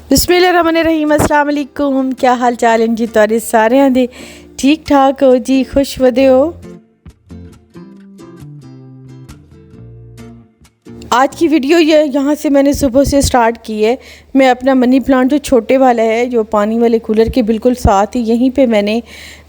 बिस्मिल्लाहिर्रहमानिर्रहीम। अस्सलाम वालेकुम। क्या हाल चाल हैं जी तुहाडे सारिਆਂ ਦੇ? ठीक ठाक हो जी? खुश वदे हो? आज की वीडियो यहाँ से मैंने सुबह से स्टार्ट की है। मैं अपना मनी प्लांट जो छोटे वाला है, जो पानी वाले कूलर के बिल्कुल साथ ही यहीं पे मैंने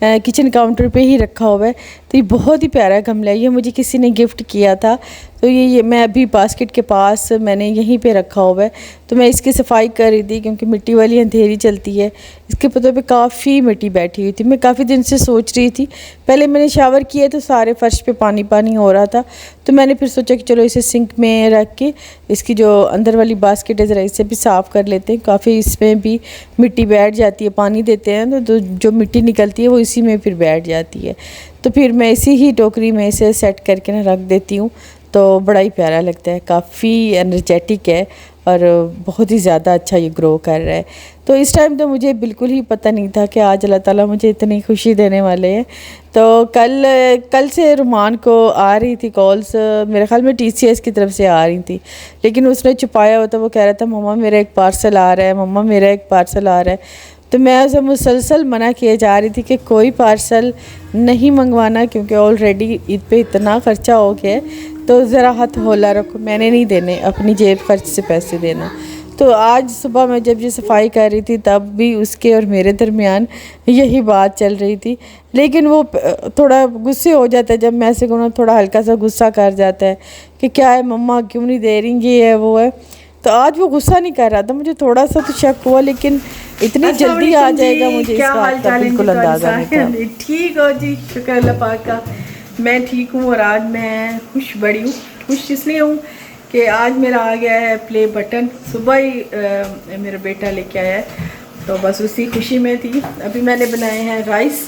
किचन काउंटर पे ही रखा हुआ है। तो ये बहुत ही प्यारा गमला है, ये मुझे किसी ने गिफ्ट किया था। तो ये मैं अभी बास्केट के पास मैंने यहीं पे रखा हुआ है। तो मैं इसकी सफाई कर रही थी क्योंकि मिट्टी वाली अंधेरी चलती है। इसके पत्तों पे काफ़ी मिट्टी बैठी हुई थी। मैं काफ़ी दिन से सोच रही थी, पहले मैंने शावर किया तो सारे फर्श पे पानी पानी हो रहा था। तो मैंने फिर सोचा कि चलो इसे सिंक में रख के इसकी जो अंदर वाली बास्केट है ज़रा इसे भी साफ़ कर लेते हैं। काफ़ी इसमें भी मिट्टी बैठ जाती है, पानी देते हैं तो जो मिट्टी निकलती है वो इसी में फिर बैठ जाती है। तो फिर मैं इसी ही टोकरी में इसे सेट करके ना रख देती हूँ। तो बड़ा ही प्यारा लगता है, काफ़ी एनर्जेटिक है और बहुत ही ज़्यादा अच्छा ये ग्रो कर रहा है। तो इस टाइम तो मुझे बिल्कुल ही पता नहीं था कि आज अल्लाह ताला मुझे इतनी खुशी देने वाले हैं। तो कल से रुमान को आ रही थी कॉल्स, मेरे ख्याल में TCS की तरफ से आ रही थी, लेकिन उसने छुपाया हुआ था। वो कह रहा था मम्मा मेरा एक पार्सल आ रहा है, मम्मा मेरा एक पार्सल आ रहा है। तो मैं उसे मुसलसल मना किए जा रही थी कि कोई पार्सल नहीं मंगवाना, क्योंकि ऑलरेडी ईद पे इतना ख़र्चा हो गया है। तो ज़रा हाथ होला रखो, मैंने नहीं देने, अपनी जेब खर्च से पैसे देना। तो आज सुबह मैं जब ये सफाई कर रही थी तब भी उसके और मेरे दरमियान यही बात चल रही थी। लेकिन वो थोड़ा गुस्से हो जाता है जब मैं ऐसे कहूँ, थोड़ा हल्का सा गुस्सा कर जाता है कि क्या है मम्मा क्यों नहीं दे रही, ये है वो है। तो आज वो गुस्सा नहीं कर रहा था, मुझे थोड़ा सा तो शक हुआ, लेकिन इतनी जल्दी आ जाएगा मुझे इस बात का बिल्कुल अंदाज़ा नहीं था। ठीक हो जी, शुक्र अल्लाह पाक का, मैं ठीक हूँ। और आज मैं बड़ी हूँ, खुश इसलिए हूँ कि आज मेरा आ गया है प्ले बटन। सुबह ही मेरा बेटा लेके आया है, तो बस उसी खुशी में थी। अभी मैंने बनाए हैं राइस,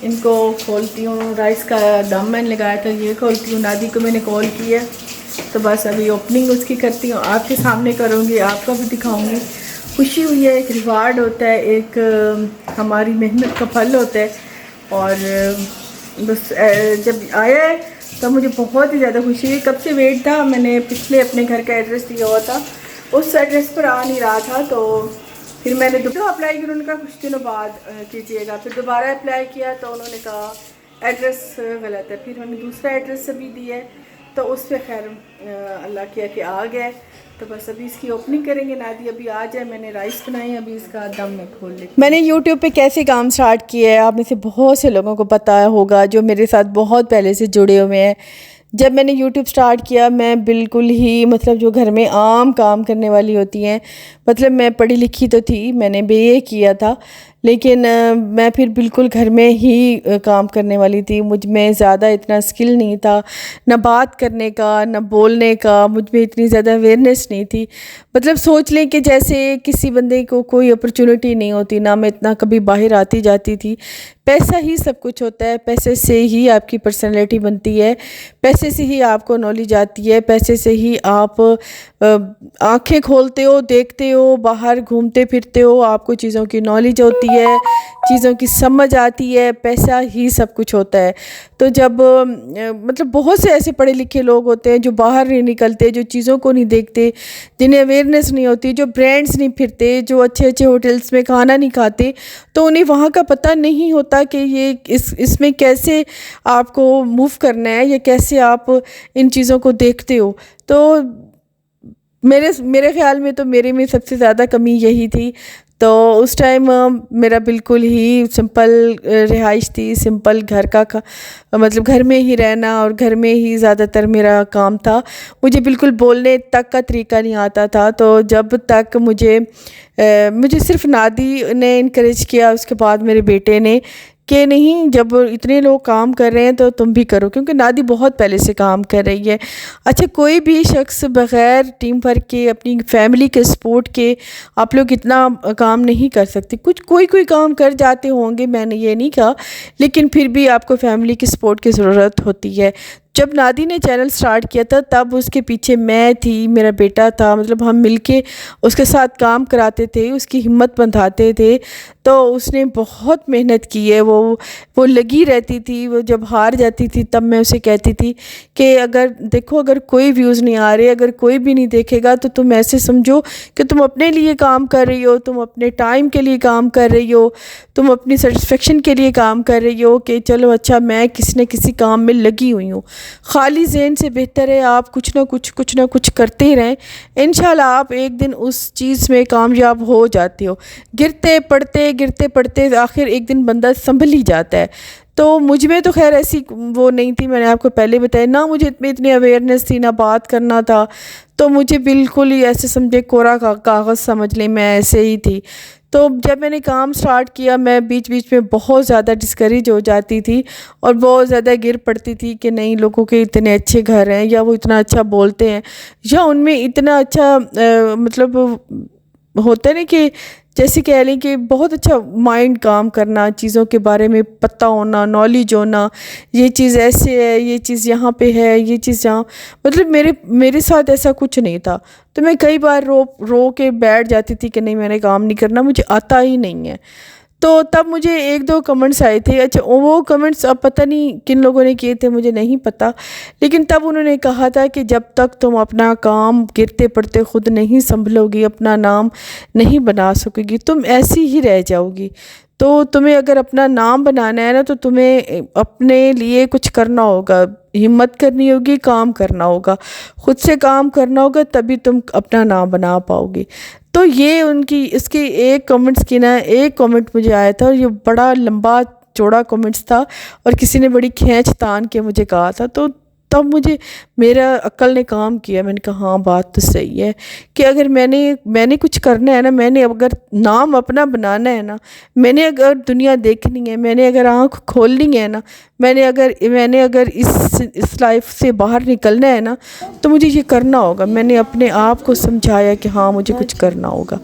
इनको खोलती हूँ। राइस का दम मैंने लगाया था, ये खोलती हूँ। नादी को मैंने कॉल किया, तो बस अभी ओपनिंग उसकी करती हूँ, आपके सामने करूँगी, आपका भी दिखाऊँगी। खुशी हुई है, एक रिवार्ड होता है, एक हमारी मेहनत का फल होता है। और बस जब आया है तो मुझे बहुत ही ज़्यादा खुशी हुई। कब से वेट था, मैंने पिछले अपने घर का एड्रेस दिया हुआ था, उस एड्रेस पर आ नहीं रहा था। तो फिर मैंने दोबारा अप्लाई किया, उन्होंने कहा कुछ दिनों बाद कीजिएगा। फिर दोबारा अप्लाई किया तो उन्होंने कहा एड्रेस गलत है। फिर मैंने दूसरा एड्रेस अभी दिया है, तो उस पर खैर अल्लाह किया कि आ गया। तो बस अभी इसकी ओपनिंग करेंगे। नादी अभी आ जाए, मैंने राइस बनाए, अभी इसका दम में खोल लेती। मैंने YouTube पे कैसे काम स्टार्ट किया है आप में से बहुत से लोगों को पता होगा, जो मेरे साथ बहुत पहले से जुड़े हुए हैं। जब मैंने YouTube स्टार्ट किया, मैं बिल्कुल ही मतलब जो घर में आम काम करने वाली होती हैं, मतलब मैं पढ़ी लिखी तो थी, मैंने BA किया था, लेकिन मैं फिर बिल्कुल घर में ही काम करने वाली थी। मुझ में ज़्यादा इतना स्किल नहीं था, ना बात करने का ना बोलने का, मुझ में इतनी ज़्यादा अवेयरनेस नहीं थी। मतलब सोच लें कि जैसे किसी बंदे को कोई अपॉर्चुनिटी नहीं होती, ना मैं इतना कभी बाहर आती जाती थी। पैसा ही सब कुछ होता है, पैसे से ही आपकी पर्सनैलिटी बनती है, पैसे से ही आपको नॉलेज आती है, पैसे से ही आप आंखें खोलते हो, देखते हो, बाहर घूमते फिरते हो, आपको चीज़ों की नॉलेज होती है, चीज़ों की समझ आती है। पैसा ही सब कुछ होता है। तो जब मतलब बहुत से ऐसे पढ़े लिखे लोग होते हैं जो बाहर नहीं निकलते, जो चीज़ों को नहीं देखते, जिन्हें अवेयरनेस नहीं होती, जो ब्रांड्स नहीं फिरते, जो अच्छे अच्छे होटल्स में खाना नहीं खाते, तो उन्हें वहाँ का पता नहीं होता कि ये इसमें कैसे आपको मूव करना है या कैसे आप इन चीज़ों को देखते हो। तो मेरे ख्याल में तो मेरे में सबसे ज़्यादा कमी यही थी। तो उस टाइम मेरा बिल्कुल ही सिंपल रिहाइश थी, सिंपल घर का मतलब घर में ही रहना और घर में ही ज़्यादातर मेरा काम था। मुझे बिल्कुल बोलने तक का तरीका नहीं आता था। तो जब तक मुझे सिर्फ नादी ने इनकरेज किया, उसके बाद मेरे बेटे ने, कि नहीं जब इतने लोग काम कर रहे हैं तो तुम भी करो, क्योंकि नादी बहुत पहले से काम कर रही है। अच्छा, कोई भी शख्स बग़ैर टीम वर्क के, अपनी फैमिली के सपोर्ट के, आप लोग इतना काम नहीं कर सकते। कोई काम कर जाते होंगे, मैंने ये नहीं कहा, लेकिन फिर भी आपको फैमिली की सपोर्ट की ज़रूरत होती है। जब नादी ने चैनल स्टार्ट किया था तब उसके पीछे मैं थी, मेरा बेटा था, मतलब हम मिलके उसके साथ काम कराते थे, उसकी हिम्मत बंधाते थे। تو اس نے بہت محنت کی ہے, وہ لگی رہتی تھی. وہ جب ہار جاتی تھی تب میں اسے کہتی تھی کہ اگر کوئی ویوز نہیں آ رہے, اگر کوئی بھی نہیں دیکھے گا تو تم ایسے سمجھو کہ تم اپنے لیے کام کر رہی ہو, تم اپنے ٹائم کے لیے کام کر رہی ہو, تم اپنی سیٹسفیکشن کے لیے کام کر رہی ہو کہ چلو اچھا میں کسی نہ کسی کام میں لگی ہوئی ہوں. خالی ذہن سے بہتر ہے آپ کچھ نہ کچھ کرتے ہی رہیں, انشاءاللہ آپ ایک دن اس چیز میں کامیاب ہو جاتے ہو. گرتے پڑتے آخر ایک دن بندہ سنبھل ہی جاتا ہے. تو مجھ میں تو خیر ایسی وہ نہیں تھی, میں نے آپ کو پہلے بتایا, نہ مجھے اتنی اویئرنیس تھی, نہ بات کرنا تھا, تو مجھے بالکل ہی ایسے سمجھے کورا کاغذ سمجھ لیں, میں ایسے ہی تھی. تو جب میں نے کام سٹارٹ کیا میں بیچ میں بہت زیادہ ڈسکریج ہو جاتی تھی اور بہت زیادہ گر پڑتی تھی کہ نہیں لوگوں کے اتنے اچھے گھر ہیں, یا وہ اتنا اچھا بولتے ہیں, یا ان میں اتنا اچھا مطلب ہوتا ہے نا کہ جیسے کہہ لیں کہ بہت اچھا مائنڈ کام کرنا, چیزوں کے بارے میں پتہ ہونا, نالج ہونا, یہ چیز ایسے ہے, یہ چیز یہاں پہ ہے, یہ چیز یہاں, مطلب میرے ساتھ ایسا کچھ نہیں تھا. تو میں کئی بار رو کے بیٹھ جاتی تھی کہ نہیں میں نے کام نہیں کرنا, مجھے آتا ہی نہیں ہے. تو تب مجھے 1-2 کمنٹس آئے تھے, اچھا وہ کمنٹس اب پتہ نہیں کن لوگوں نے کیے تھے مجھے نہیں پتہ, لیکن تب انہوں نے کہا تھا کہ جب تک تم اپنا کام گرتے پڑتے خود نہیں سنبھلو گی, اپنا نام نہیں بنا سکو گی, تم ایسی ہی رہ جاؤ گی. تو تمہیں اگر اپنا نام بنانا ہے نا تو تمہیں اپنے لیے کچھ کرنا ہوگا, ہمت کرنی ہوگی, کام کرنا ہوگا, خود سے کام کرنا ہوگا, تبھی تم اپنا نام بنا پاؤ گی. تو یہ اس کی ایک کمنٹس کی نا ایک کمنٹ مجھے آیا تھا, اور یہ بڑا لمبا چوڑا کمنٹس تھا, اور کسی نے بڑی کھینچ تان کے مجھے کہا تھا. تو تب مجھے میرا عقل نے کام کیا, میں نے کہا ہاں بات تو صحیح ہے کہ اگر میں نے کچھ کرنا ہے نا, میں نے اگر نام اپنا بنانا ہے نا, میں نے اگر دنیا دیکھنی ہے, میں نے اگر آنکھ کھولنی ہے نا, میں نے اگر اس لائف سے باہر نکلنا ہے نا, تو مجھے یہ کرنا ہوگا. میں نے اپنے آپ کو سمجھایا کہ ہاں مجھے کچھ کرنا ہوگا.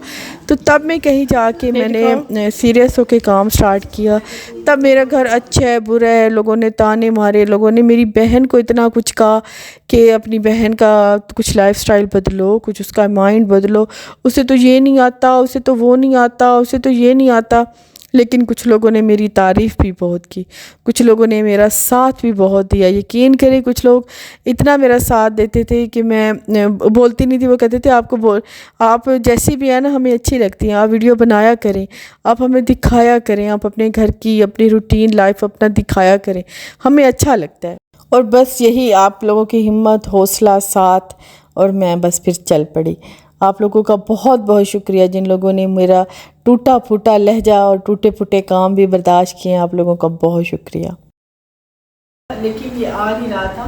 تو تب میں کہیں جا کے میں نے سیریس ہو کے کام سٹارٹ کیا. تب میرا گھر اچھا ہے برا ہے, لوگوں نے تانے مارے, لوگوں نے میری بہن کو اتنا کچھ کہا کہ اپنی بہن کا کچھ لائف سٹائل بدلو, کچھ اس کا مائنڈ بدلو, اسے تو یہ نہیں آتا, اسے تو وہ نہیں آتا, اسے تو یہ نہیں آتا. لیکن کچھ لوگوں نے میری تعریف بھی بہت کی, کچھ لوگوں نے میرا ساتھ بھی بہت دیا. یقین کریں کچھ لوگ اتنا میرا ساتھ دیتے تھے کہ میں بولتی نہیں تھی, وہ کہتے تھے آپ جیسی بھی ہیں نا ہمیں اچھی لگتی ہیں, آپ ویڈیو بنایا کریں, آپ ہمیں دکھایا کریں, آپ اپنے گھر کی اپنی روٹین لائف اپنا دکھایا کریں, ہمیں اچھا لگتا ہے. اور بس یہی آپ لوگوں کی ہمت, حوصلہ, ساتھ, اور میں بس پھر چل پڑی. آپ لوگوں کا بہت بہت شکریہ جن لوگوں نے میرا ٹوٹا پھوٹا لہجہ اور ٹوٹے پھوٹے کام بھی برداشت کیے ہیں, آپ لوگوں کا بہت شکریہ. لیکن یہ آ نہیں رہا تھا.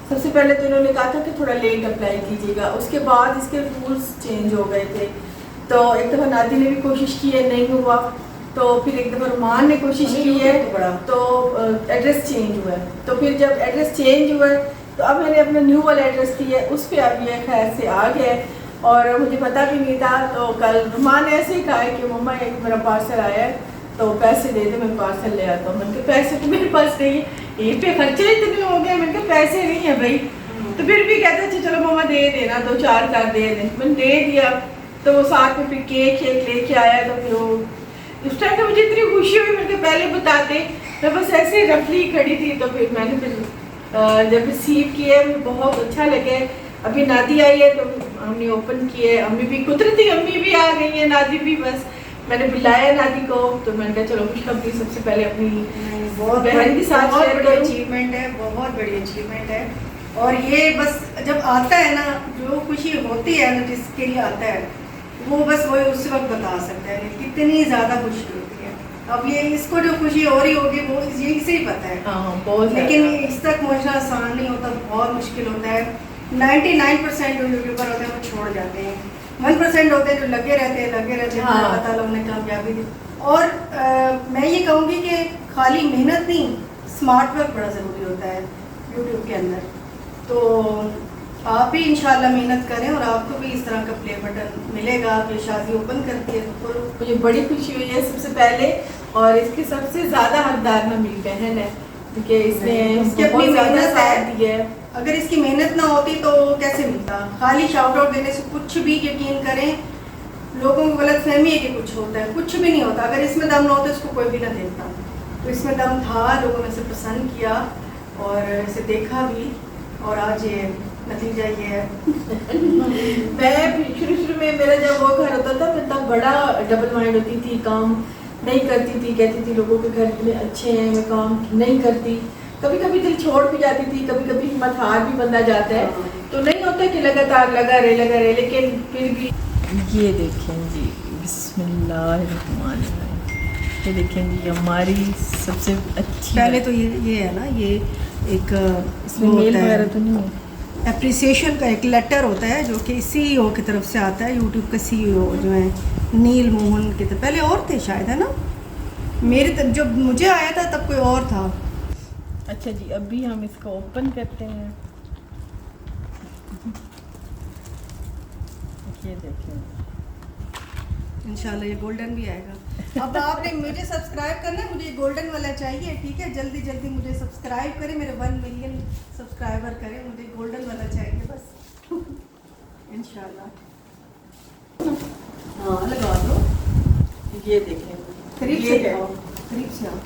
سب سے پہلے تو انہوں نے کہا تھا کہ تھوڑا لیٹ اپلائی کیجیے گا, اس کے بعد اس کے رولس چینج ہو گئے تھے. تو ایک دفعہ نادی نے بھی کوشش کی ہے, نہیں ہوا. تو پھر ایک دفعہ رومان نے کوشش کی ہے, تو ایڈریس چینج ہوا ہے. تو پھر جب ایڈریس چینج ہوا ہے تو اب میں نے اپنا نیو والا ایڈریس دیا ہے, اس پہ اب یہ خیر سے آ گیا ہے, اور مجھے پتہ بھی نہیں تھا. تو کل رومان نے ایسے ہی کہا ہے کہ مما ایک میرا پارسل آیا ہے تو پیسے دے دے, میں پارسل لے آتا ہوں. میں نے کہا پیسے تو میرے پاس نہیں ہے, یہیں پہ خرچے اتنے ہو گئے. میں نے کہا پیسے نہیں ہیں بھائی. تو پھر بھی کہتے اچھا چلو مما دے دینا, 2-4 کار دے دیں. میں نے دے دیا. تو وہ ساتھ میں پھر کیک لے کے آیا. تو پھر وہ اس ٹائم تو مجھے اتنی خوشی ہوئی, میں نے کہا پہلے بتاتے. میں بس ایسے رفلی کھڑی تھی. تو پھر میں نے پھر جب ریسیو کیا مجھے بہت اچھا لگے. ابھی نادی آئی ہے تو ہم نے اوپن کیے, امی بھی قدرتی امی بھی آ گئی ہیں, نادی بھی. بس میں نے بلایا نادی کو, تو میں نے کہا چلو خوشخبری سب سے پہلے اپنی بہن کے ساتھ بہت بڑی اچیومنٹ ہے, بہت بڑی اچیومنٹ ہے. اور یہ بس جب آتا ہے نا, جو خوشی ہوتی ہے نا جس کے لیے آتا ہے, وہ بس وہی اس وقت بتا سکتا ہے کتنی زیادہ خوشی ہوتی ہے. اب یہ اس کو جو خوشی ہو رہی ہوگی وہ یہ اسے ہی پتہ ہے, لیکن اس تک پہنچنا آسان نہیں ہوتا, بہت مشکل ہوتا ہے. 99% جو یوٹیوبر ہوتے ہیں وہ چھوڑ جاتے ہیں, 1% ہوتے ہیں جو لگے رہتے ہیں اللہ تعالیٰ انہیں کامیابی دی. اور میں یہ کہوں گی کہ خالی محنت نہیں, اسمارٹ ورک بڑا ضروری ہوتا ہے یوٹیوب کے اندر. تو آپ بھی انشاءاللہ محنت کریں اور آپ کو بھی اس طرح کا پلے بٹن ملے گا. آپ یہ شادی اوپن کرتی ہے تو مجھے بڑی خوشی ہوئی ہے سب سے پہلے, اور اس کی سب سے زیادہ حقدار میں میری بہن ہے, کیونکہ اس نے اپنی محنت دی ہے. اگر اس کی محنت نہ ہوتی تو کیسے ملتا. خالی شاؤٹ آؤٹ دینے سے کچھ بھی, یقین کریں لوگوں کو غلط गलत फहमी है कि कुछ होता है, कुछ भी नहीं होता। अगर इसमें दम ना होता इसको कोई भी ना देखता। तो इसमें दम था, लोगों ने इसे पसंद किया और इसे देखा भी, और आज ये नतीजा ये है। मैं शुरू में मेरा जब वो घर होता था मैं तब बड़ा डबल माइंड होती थी, काम नहीं करती थी, कहती थी लोगों के घर इतने अच्छे हैं, मैं काम नहीं करती। कभी कभी दिल छोड़ भी जाती थी, कभी कभी हिम्मत हार भी बंदा जाता है। तो नहीं होता कि लगातार लगा रहे, लेकिन फिर भी ये देखें जी, बिस्मिल्लाहिर्रहमानिर्रहीम, ये देखें जी हमारी सबसे अच्छी। पहले तो ये है ना, ये एक इसमें मेल वगैरह तो नहीं है, एप्रिसिएशन का एक लेटर होता है जो कि CEO की तरफ से आता है। यूट्यूब का CEO जो है नील मोहन की तरफ, पहले और थे शायद, है ना? मेरी तरफ जब मुझे आया था तब कोई और था। अच्छा जी, अभी हम इसको ओपन करते हैं। ये देखें, इंशाल्लाह ये गोल्डन भी आएगा। अब आपने मुझे सब्सक्राइब करना है, मुझे ये गोल्डन वाला चाहिए, ठीक है? जल्दी जल्दी मुझे सब्सक्राइब करें, मेरे 1 मिलियन सब्सक्राइबर करें, मुझे गोल्डन वाला चाहिए बस। इंशाल्लाह। हाँ लगा दो। ये देखें, करीब ये से है। आओ, करीब से आओ।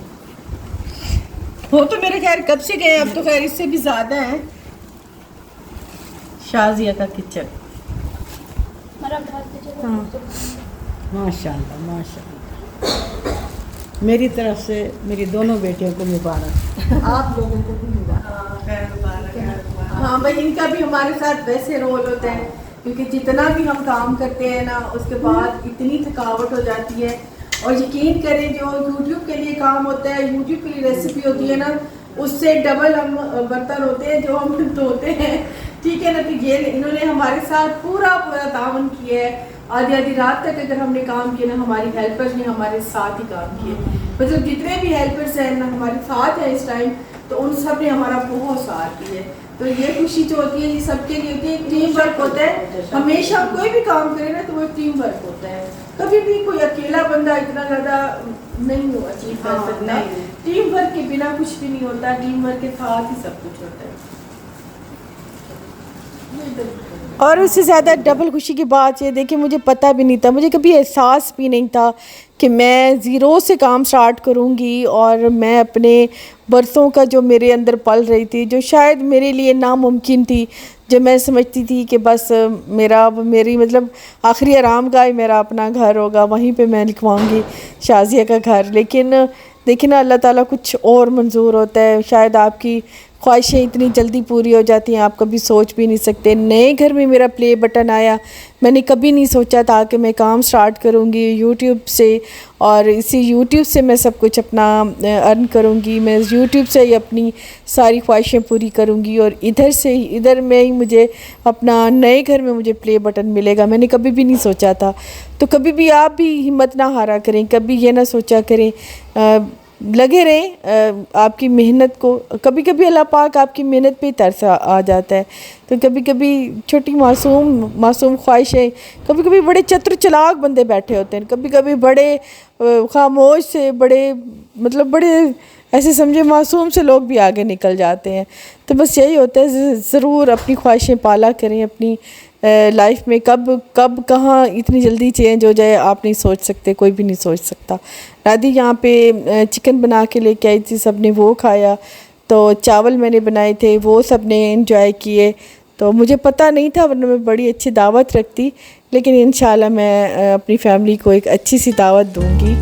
वो तो मेरे खैर कब से गए, अब तो खैर इससे भी ज्यादा है। शाजिया का किचन, हाँ माशाल्लाह माशाल्लाह। मेरी तरफ से मेरी दोनों बेटियों को मुबारक। आप लोगों को भी मुबारक। हाँ भाई, इनका भी हमारे साथ वैसे रोल होता है, क्योंकि जितना भी हम काम करते हैं ना, उसके बाद इतनी थकावट हो जाती है। और यकीन करें, जो यूट्यूब के लिए काम होता है, यूट्यूब के लिए रेसिपी होती है ना, उससे डबल हम बर्तन होते हैं जो हम धोते हैं, ठीक है ना? तो ये इन्होंने हमारे साथ पूरा तावन किया है। आधी रात तक अगर हमने काम किया ना, हमारी हेल्पर्स ने हमारे साथ ही काम किए। मतलब जितने भी हेल्पर्स हैं ना हमारे साथ हैं इस टाइम, तो उन सब ने हमारा बहुत साथ किया है। तो ये खुशी जो होती है ये सबके लिए होती है, टीम वर्क होता है। हमेशा कोई भी काम करे ना तो वो टीम वर्क होता है। कभी भी कोई अकेला बंदा इतना ज़्यादा नहीं अचीव कर सकता। टीम वर्क के बिना कुछ भी नहीं होता, टीम वर्क के साथ ही सब कुछ होता है। और उससे ज़्यादा डबल खुशी की बात ये देखिए, मुझे पता भी नहीं था, मुझे कभी एहसास भी नहीं था कि मैं ज़ीरो से काम स्टार्ट करूँगी। और मैं अपने बरसों का जो मेरे अंदर पल रही थी, जो शायद मेरे लिए नामुमकिन थी, जो मैं समझती थी कि बस मेरी मतलब आखिरी आराम गाह मेरा अपना घर होगा, वहीं पे मैं लिखवाऊँगी शाजिया का घर। लेकिन देखिए ना, अल्लाह ताला कुछ और मंजूर होता है। शायद आपकी ख्वाहिशें इतनी जल्दी पूरी हो जाती हैं, आप कभी सोच भी नहीं सकते। नए घर में मेरा प्ले बटन आया, मैंने कभी नहीं सोचा था कि मैं काम स्टार्ट करूंगी यूट्यूब से, और इसी यूट्यूब से मैं सब कुछ अपना अर्न करूंगी। मैं यूट्यूब से ही अपनी सारी ख्वाहिशें पूरी करूंगी, और इधर में ही मुझे अपना नए घर में मुझे प्ले बटन मिलेगा। मैंने कभी भी नहीं सोचा था। तो कभी भी आप भी हिम्मत ना हारा करें, कभी ये ना सोचा करें, लगे रहें आपकी मेहनत को। कभी कभी अल्लाह पाक आपकी मेहनत पे तरस आ जाता है। तो कभी कभी छोटी मासूम ख्वाहिशें, कभी कभी बड़े चतुर चालाक बंदे बैठे होते हैं, कभी कभी बड़े खामोश से बड़े मतलब बड़े ऐसे समझे मासूम से लोग भी आगे निकल जाते हैं। तो बस यही होता है, ज़रूर अपनी ख्वाहिशें पाला करें। अपनी लाइफ में कब कहाँ इतनी जल्दी चेंज हो जाए आप नहीं सोच सकते, कोई भी नहीं सोच सकता। दादी यहाँ पे चिकन बना के लेके आई थी, सब ने वो खाया। तो चावल मैंने बनाए थे, वो सब ने एंजॉय किए। तो मुझे पता नहीं था, वरना मैं बड़ी अच्छी दावत रखती, लेकिन इंशाल्लाह मैं अपनी फैमिली को एक अच्छी सी दावत दूँगी।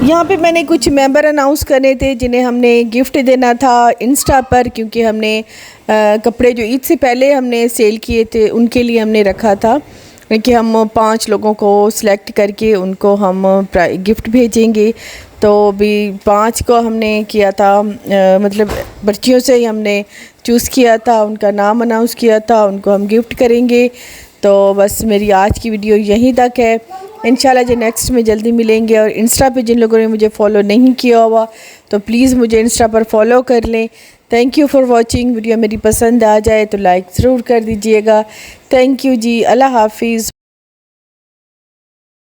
यहाँ पे मैंने कुछ मेंबर अनाउंस करने थे जिन्हें हमने गिफ्ट देना था इंस्टा पर, क्योंकि हमने कपड़े जो ईद से पहले हमने सेल किए थे उनके लिए हमने रखा था कि हम 5 लोगों को सिलेक्ट करके उनको हम गिफ्ट भेजेंगे। तो भी 5 को हमने किया था, मतलब बच्चियों से ही हमने चूज़ किया था, उनका नाम अनाउंस किया था, उनको हम गिफ्ट करेंगे। तो बस मेरी आज की वीडियो यहीं तक है। इंशाल्लाह जो नेक्स्ट में जल्दी मिलेंगे। और इंस्टा पे जिन लोगों ने मुझे फॉलो नहीं किया हुआ तो प्लीज़ मुझे इंस्टा पर फॉलो कर लें। Thank you for watching. Video मेरी पसंद आ जाए तो लाइक ज़रूर कर दीजिएगा। थैंक यू जी, अल्लाह हाफिज़।